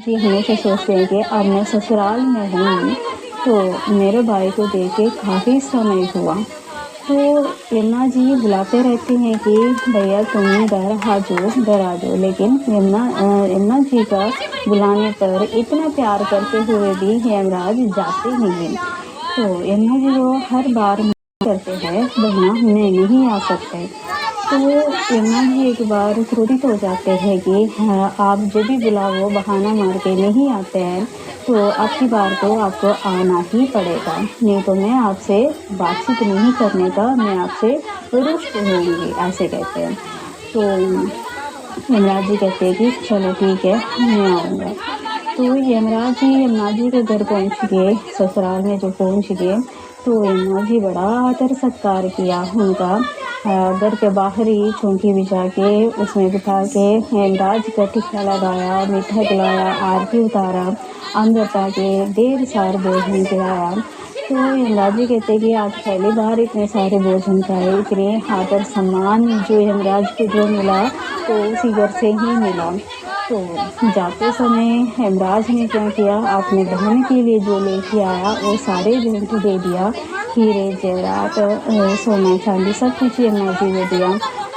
जी हमेशा सोचते हैं कि अब मैं ससुराल में हूँ, तो मेरे भाई को देखे काफ़ी समय हुआ। तो यमुना जी बुलाते रहते हैं कि भैया तुम इधर आ जाओ, इधर आ जाओ, लेकिन यमुना जी का बुलाने पर इतना प्यार करते हुए भी हेमराज जाते नहीं हैं। तो यमुना जी वो हर बार मना करते हैं, बहना मैं नहीं आ सकते। तो यमुना जी एक बार क्रोधित हो जाते हैं कि हाँ, आप जब भी बुलाओ बहाना मार के नहीं आते हैं, तो अब की बार तो आपको आना ही पड़ेगा, नहीं तो मैं आपसे बातचीत नहीं करने का, मैं आपसे रुष्ट होऊँगी, ऐसे कहते हैं। तो यमराज जी कहते हैं कि चलो ठीक है, मैं आऊँगा। तो यमराज जी यमुना जी के घर पहुँच गए, ससुराल में जो पहुँच गए, तो यमुना जी बड़ा आदर सत्कार किया उनका। घर के बाहर ही चौकी बिछा के उसमें बिठा के यमराज का टिक्का लगाया, मीठा खिलाया, आरती उतारा, अंदर ताके ढेर सारा भोजन खिलाया। तो यमराज जी कहते हैं कि आज पहली बार इतने सारे भोजन खाए, इतने आदर सम्मान जो यमराज को जो मिला तो उसी घर से ही मिला। तो जाते समय हेमराज ने क्या किया, अपने बहन के लिए जो लेके आया वो सारे भेंट दे दिया, हीरे जेवरात, सोना चांदी सब कुछ यमुना जी ने दिया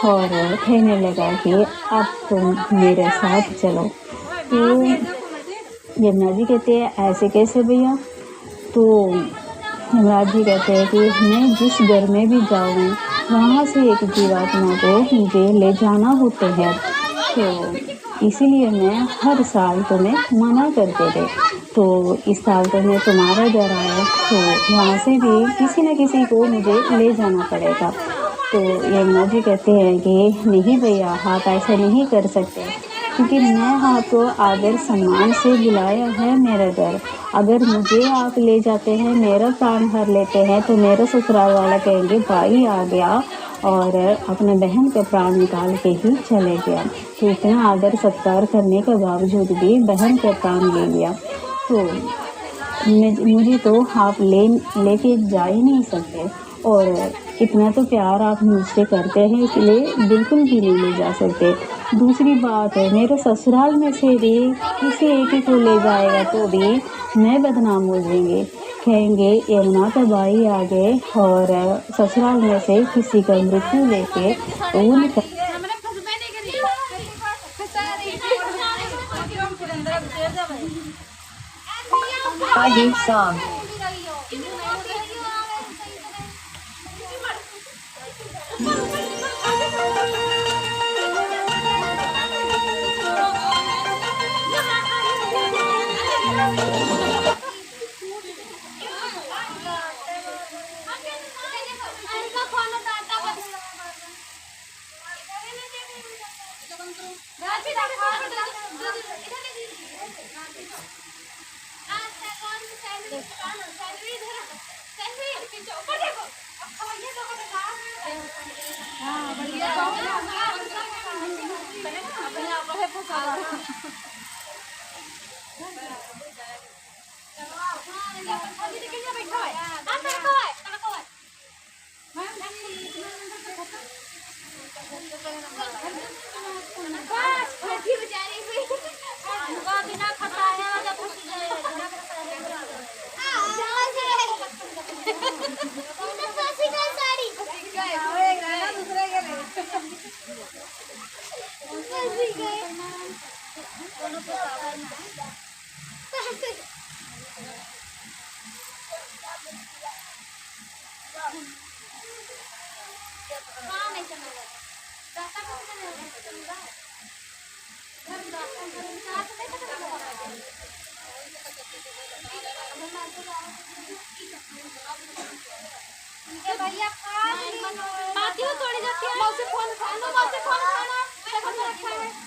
और कहने लगा कि अब तुम मेरे साथ चलो। तो यमुना जी कहते हैं ऐसे कैसे भैया? तो यमराज जी कहते हैं कि मैं जिस घर में भी जाऊँ वहाँ से एक जीवात्मा को मुझे ले जाना होते हैं, तो इसीलिए मैं हर साल तुम्हें मना करते थे। तो इस साल तो मैं तुम्हारे घर आया, तो वहाँ से भी किसी न किसी को मुझे ले जाना पड़ेगा। तो यमुना जी कहते हैं कि नहीं भैया, आप ऐसा नहीं कर सकते, क्योंकि मैं आपको आदर सम्मान से बुलाया है मेरे घर। अगर मुझे आप ले जाते हैं, मेरा प्राण हर लेते हैं, तो मेरा ससुराल वाला कहेंगे भाई आ गया और अपने बहन का प्राण निकाल के ही चले गया। तो इतना आदर सत्कार करने के बावजूद भी बहन का प्राण ले लिया। तो मुझे तो आप लेके जा ही नहीं सकते, और इतना तो प्यार आप मुझसे करते हैं, इसलिए बिल्कुल भी नहीं ले जा सकते। दूसरी बात है, मेरे ससुराल में से भी किसी एक ही को ले जाएगा तो भी मैं बदनाम हो जाएंगे, कहेंगे यमुना का भाई आ गए और ससुराल में से किसी का मृत्यु लेके उनका Badu song. भैया आती हूँ थोड़ी जाती है, मौसी फोन खाना, मौसी फोन खाना रखा है।